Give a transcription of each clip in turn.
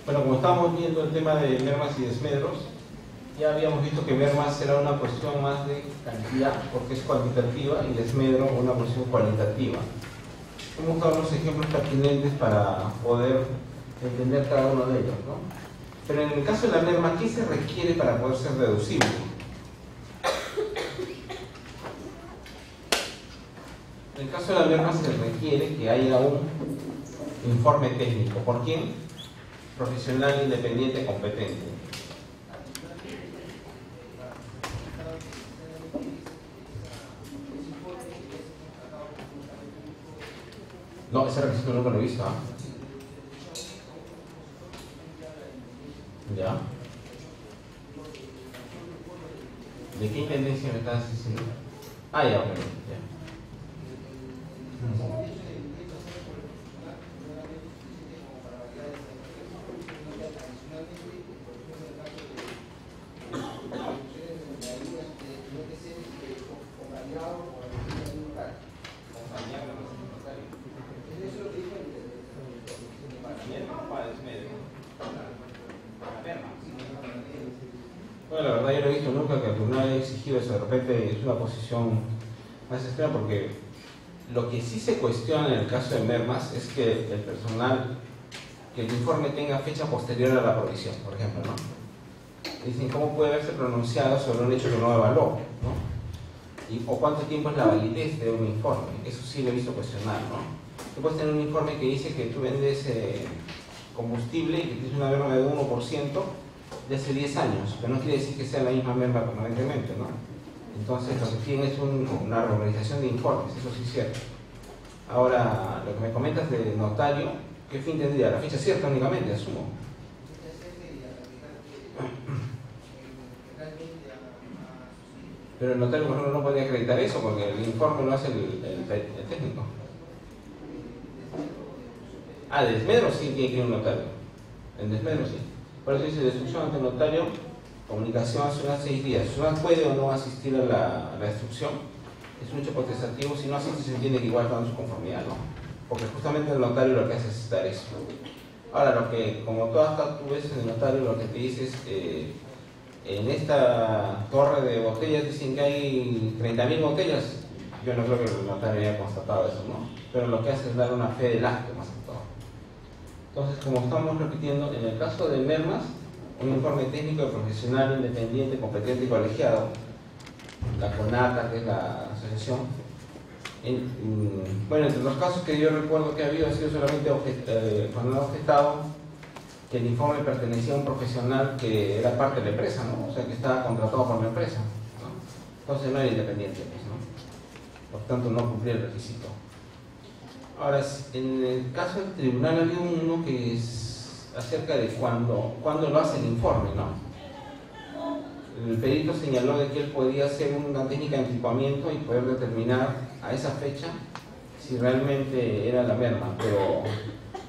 Bueno, como estábamos viendo el tema de mermas y desmedros, ya habíamos visto que mermas era una cuestión más de cantidad, porque es cuantitativa, y desmedro una cuestión cualitativa. Hemos dado unos ejemplos pertinentes para poder entender cada uno de ellos, ¿no? Pero en el caso de la merma, ¿qué se requiere para poder ser deducible? En el caso de la merma se requiere que haya un informe técnico. ¿Por quién? Profesional, independiente, competente. No, ese requisito nunca lo he visto, ¿ah? ¿Ya? ¿De qué intendencia me estás diciendo? Ah, ya, ok, ya. Bueno, la verdad yo no he visto nunca que el tribunal haya exigido eso. De repente es una posición más extrema, porque lo que sí se cuestiona en el caso de mermas es que el personal, que el informe tenga fecha posterior a la provisión, por ejemplo, ¿no? Dicen, ¿cómo puede haberse pronunciado sobre un hecho que no evaluó, ¿no? O cuánto tiempo es la validez de un informe. Eso sí lo he visto cuestionar, ¿no? Tú puedes tener un informe que dice que tú vendes combustible y que tienes una merma de 1% de hace 10 años, pero no quiere decir que sea la misma merma permanentemente, ¿no? Entonces lo que tienen es una reorganización de informes, eso sí es cierto. Ahora, lo que me comentas de notario, ¿qué fin tendría? La fecha cierta únicamente, asumo. Pero el notario, por ejemplo, no podría acreditar eso porque el informe lo hace el técnico. Ah, de desmedro sí tiene que ir un notario. En desmedro sí. Por eso dice destrucción ante notario, comunicación hace unos 6 días. Si uno puede o no asistir a la destrucción, es un hecho potestativo. Si no asiste, se entiende que igual está en su conformidad, ¿no? Porque justamente el notario lo que hace es dar eso. Ahora, lo que, como tú ves en el notario, lo que te dice es en esta torre de botellas dicen que hay 30.000 botellas. Yo no creo que el notario haya constatado eso, ¿no? Pero lo que hace es dar una fe del acto, más que todo. Entonces, como estamos repitiendo, en el caso de mermas, un informe técnico de profesional independiente, competente y colegiado, la CONATA, que es la asociación. Bueno, entre los casos que yo recuerdo que ha habido, ha sido solamente cuando han objetado que el informe pertenecía a un profesional que era parte de la empresa, ¿no? O sea, que estaba contratado por la empresa, ¿no? Entonces no era independiente, pues, ¿no? Por tanto, no cumplía el requisito. Ahora, en el caso del tribunal había uno que es acerca de cuándo lo hace el informe, ¿no? El perito señaló de que él podía hacer una técnica de equipamiento y poder determinar a esa fecha si realmente era la merma, pero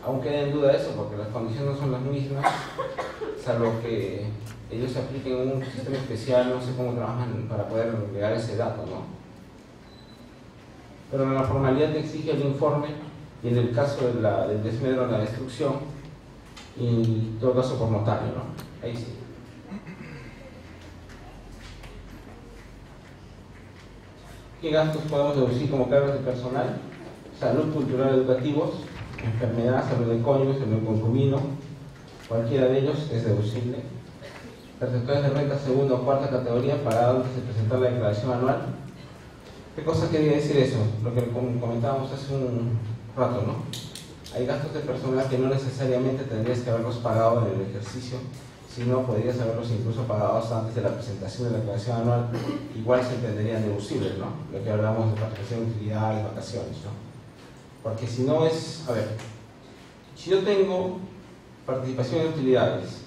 aún queda en duda eso porque las condiciones no son las mismas, salvo que ellos apliquen un sistema especial, no sé cómo trabajan para poder llegar a ese dato, ¿no? Pero en la formalidad te exige el informe, y en el caso del desmedro, la destrucción, y en todo caso por notario, ¿no? Ahí sí. ¿Qué gastos podemos deducir como cargos de personal? Salud, cultural, educativos, enfermedad, salud de cónyuge, salud de concubino, cualquiera de ellos es deducible. Perceptores de renta segunda o cuarta categoría pagados antes de presentar la declaración anual. ¿Qué cosa quería decir eso? Lo que comentábamos hace un rato, ¿no? Hay gastos de personal que no necesariamente tendrías que haberlos pagado en el ejercicio, sino podrías haberlos incluso pagados antes de la presentación de la declaración anual. Igual se entenderían deducibles, ¿no? Lo que hablamos de participación de utilidades, vacaciones, ¿no? Porque si no es, a ver, si yo tengo participación de utilidades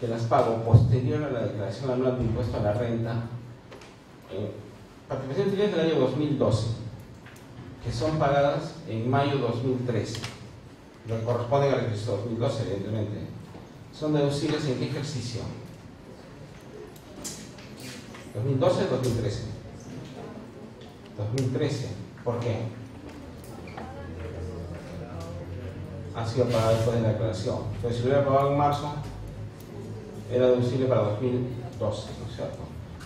que las pago posterior a la declaración anual de impuesto a la renta, participación de utilidades del año 2012, que son pagadas en mayo 2013, lo que corresponde al ejercicio 2012, evidentemente, son deducibles en qué ejercicio? 2012 o 2013. 2013. ¿Por qué? ha sido pagado después de la declaración. Pero si lo hubiera pagado en marzo, era deducible para 2012, ¿no es cierto?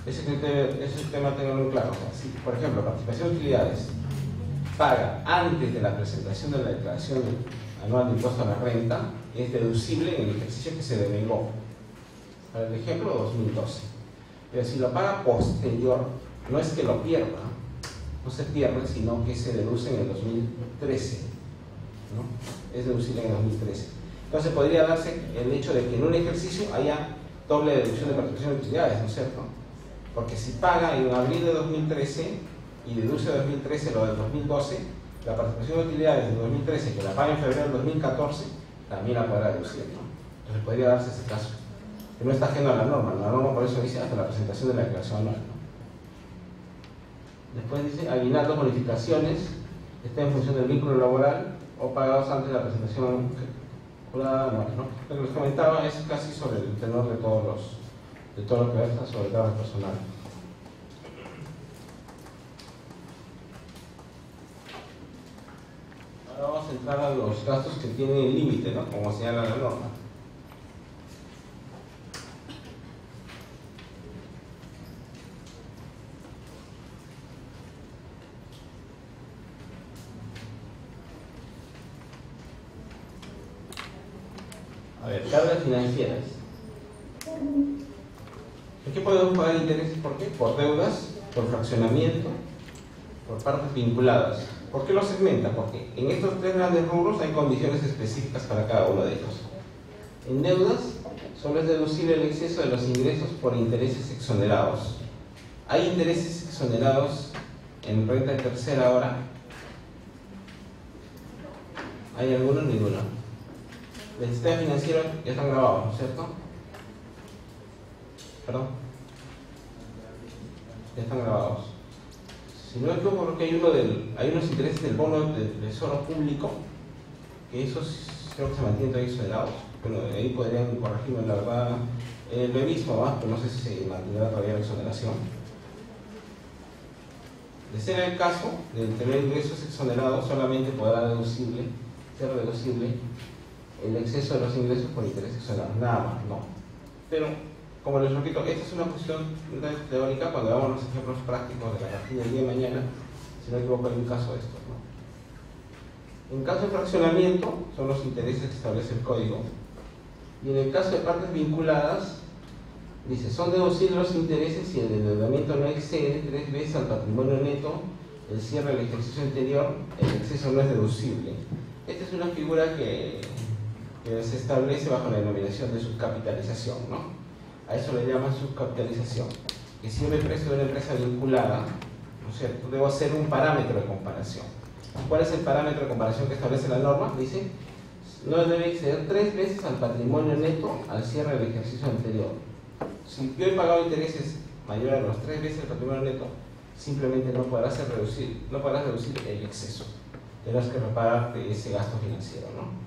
Ese tema tengo muy claro. O sea, si, por ejemplo, participación de utilidades paga antes de la presentación de la declaración anual de impuesto a la renta, es deducible en el ejercicio que se denegó. Para el ejemplo, 2012. Pero si lo paga posterior, no es que lo pierda, no se pierde, sino que se deduce en el 2013, ¿no? Es deducible en el 2013. Entonces podría darse el hecho de que en un ejercicio haya doble deducción de participación de utilidades, ¿no es cierto? Porque si paga en abril de 2013 y deduce de 2013 lo del 2012, la participación de utilidades de 2013 que la paga en febrero del 2014 también la podrá deducir, ¿no? Entonces podría darse ese caso, que no está ajeno a la norma por eso dice hasta la presentación de la declaración anual, ¿no? Después dice aguinaldos, bonificaciones, está en función del vínculo laboral o pagados antes de la presentación jurada, ¿no? Lo que les comentaba es casi sobre el tenor de todo lo que versa sobre el trabajo personal. Ahora vamos a entrar a los gastos que tienen límite, ¿no? Como señala la norma. A ver, cargas financieras. ¿En qué podemos pagar intereses? ¿Por qué? Por deudas, por fraccionamiento, por partes vinculadas. ¿Por qué lo segmenta? Porque en estos tres grandes rubros hay condiciones específicas para cada uno de ellos. En deudas, solo es deducible el exceso de los ingresos por intereses exonerados. ¿Hay intereses exonerados en renta de tercera hora? ¿Hay alguno? Ninguno. El sistema financiero ya están grabados, ¿no es cierto? ¿Perdón? Ya están grabados. Si no me equivoco, creo que hay unos intereses del bono del tesoro público, que esos creo que se mantienen todavía exonerados. Bueno, ahí podrían corregirme, la verdad. Lo he visto más, pero no sé si se mantendrá todavía la exoneración. De ser el caso de tener ingresos exonerados, solamente podrá ser deducible el exceso de los ingresos por intereses exonerados, nada más, no. Pero, como les repito, esta es una cuestión teórica. Cuando hagamos los ejemplos prácticos de la partida del día de mañana, si no me equivoco, hay un caso de esto, ¿no? En caso de fraccionamiento, son los intereses que establece el código. Y en el caso de partes vinculadas, dice, son deducibles los intereses si el endeudamiento no excede 3 veces al patrimonio neto del cierre del ejercicio anterior, el exceso no es deducible. Esta es una figura que se establece bajo la denominación de subcapitalización, ¿no? A eso le llaman subcapitalización. Que si yo me presto de una empresa vinculada, ¿no es cierto?, debo hacer un parámetro de comparación. ¿Cuál es el parámetro de comparación que establece la norma? Dice, no debe exceder 3 veces al patrimonio neto al cierre del ejercicio anterior. Si yo he pagado intereses mayores a los 3 veces el patrimonio neto, simplemente no podrás reducir el exceso. Tendrás que reparar ese gasto financiero, ¿no?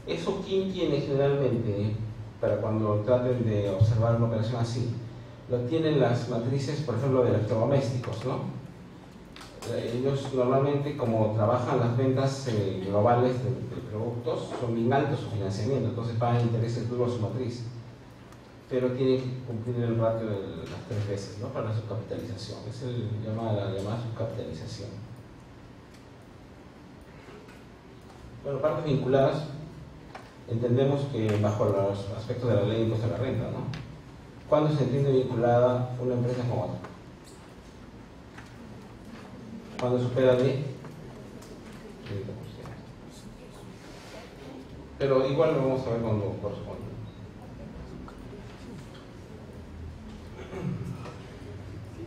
Eso, ¿quién tiene generalmente para cuando traten de observar una operación así? Lo tienen las matrices, por ejemplo, de electrodomésticos, ¿no? Ellos normalmente, como trabajan las ventas globales de productos, son bien altos su financiamiento, entonces pagan intereses duros su matriz. Pero tienen que cumplir el ratio de las 3 veces, ¿no?, para la subcapitalización. Es la llamada subcapitalización. Bueno, partes vinculadas. Entendemos que bajo los aspectos de la ley de impuesto a la renta, ¿no? ¿Cuándo se entiende vinculada una empresa con otra? Cuando supera de 30%. Pero igual lo vamos a ver cuando corresponde.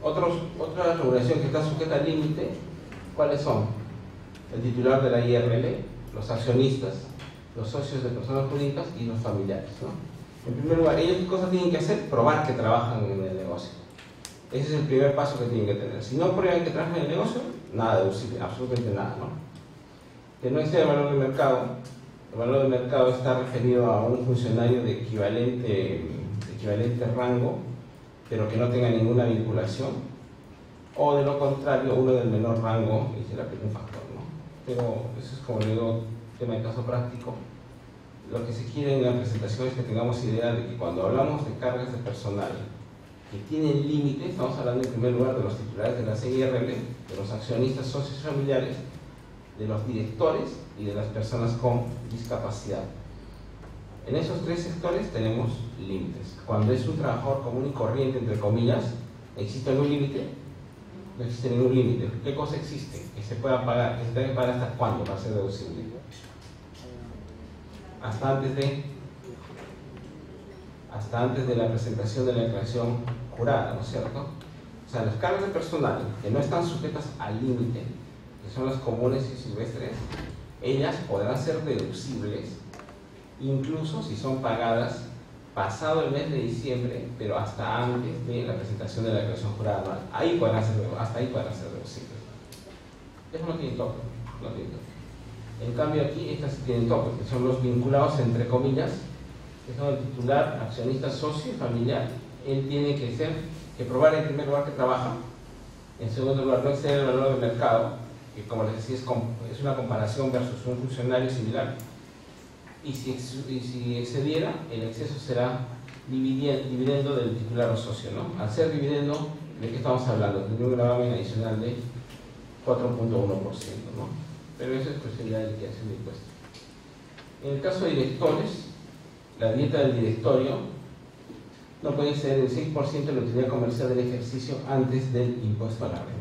Otra regulación que está sujeta al límite, ¿cuáles son? El titular de la IRL, los accionistas, los socios de personas jurídicas y los familiares, ¿no? En primer lugar, ellos ¿qué cosas tienen que hacer? Probar que trabajan en el negocio. Ese es el primer paso que tienen que tener. Si no prueban que trabajan en el negocio, nada deducible, absolutamente nada, ¿no? Que no excede el valor de mercado. El valor de mercado está referido a un funcionario de equivalente rango, pero que no tenga ninguna vinculación, o de lo contrario, uno del menor rango y se le aplica un factor, ¿no? Pero eso es, como le digo, tema de caso práctico. Lo que se quiere en la presentación es que tengamos idea de que cuando hablamos de cargas de personal que tienen límite, estamos hablando en primer lugar de los titulares de la CIRL, de los accionistas socios familiares, de los directores y de las personas con discapacidad. En esos tres sectores tenemos límites. Cuando es un trabajador común y corriente, entre comillas, ¿existe algún límite? No existe ningún límite. ¿Qué cosa existe? Que se pueda pagar, que se debe pagar hasta cuándo para ser deducible. Hasta antes de la presentación de la declaración jurada, ¿no es cierto? O sea, las cargas de personal que no están sujetas al límite, que son las comunes y silvestres, ellas podrán ser deducibles incluso si son pagadas pasado el mes de diciembre, pero hasta antes de la presentación de la declaración jurada anual. Hasta ahí podrán ser deducibles. Eso no tiene tope, no tiene tope. En cambio aquí estas sí tienen tope, que son los vinculados entre comillas, que son el titular, accionista, socio y familiar. Él tiene que probar en primer lugar que trabaja, en segundo lugar no exceder el valor del mercado, que como les decía es una comparación versus un funcionario similar, y si excediera, el exceso será dividendo del titular o socio, ¿no? Al ser dividendo, ¿de qué estamos hablando? De un gravamen adicional de 4.1%, ¿no? Pero eso es cuestión de liquidación de impuestos. En el caso de directores, la dieta del directorio no puede ser el 6% de la utilidad comercial del ejercicio antes del impuesto a la renta.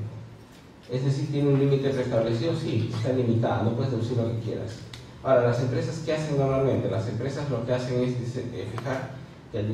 Es decir, ¿tiene un límite preestablecido? Sí, está limitada, no puedes deducir lo que quieras. Ahora, las empresas, ¿qué hacen normalmente? Las empresas lo que hacen es fijar que el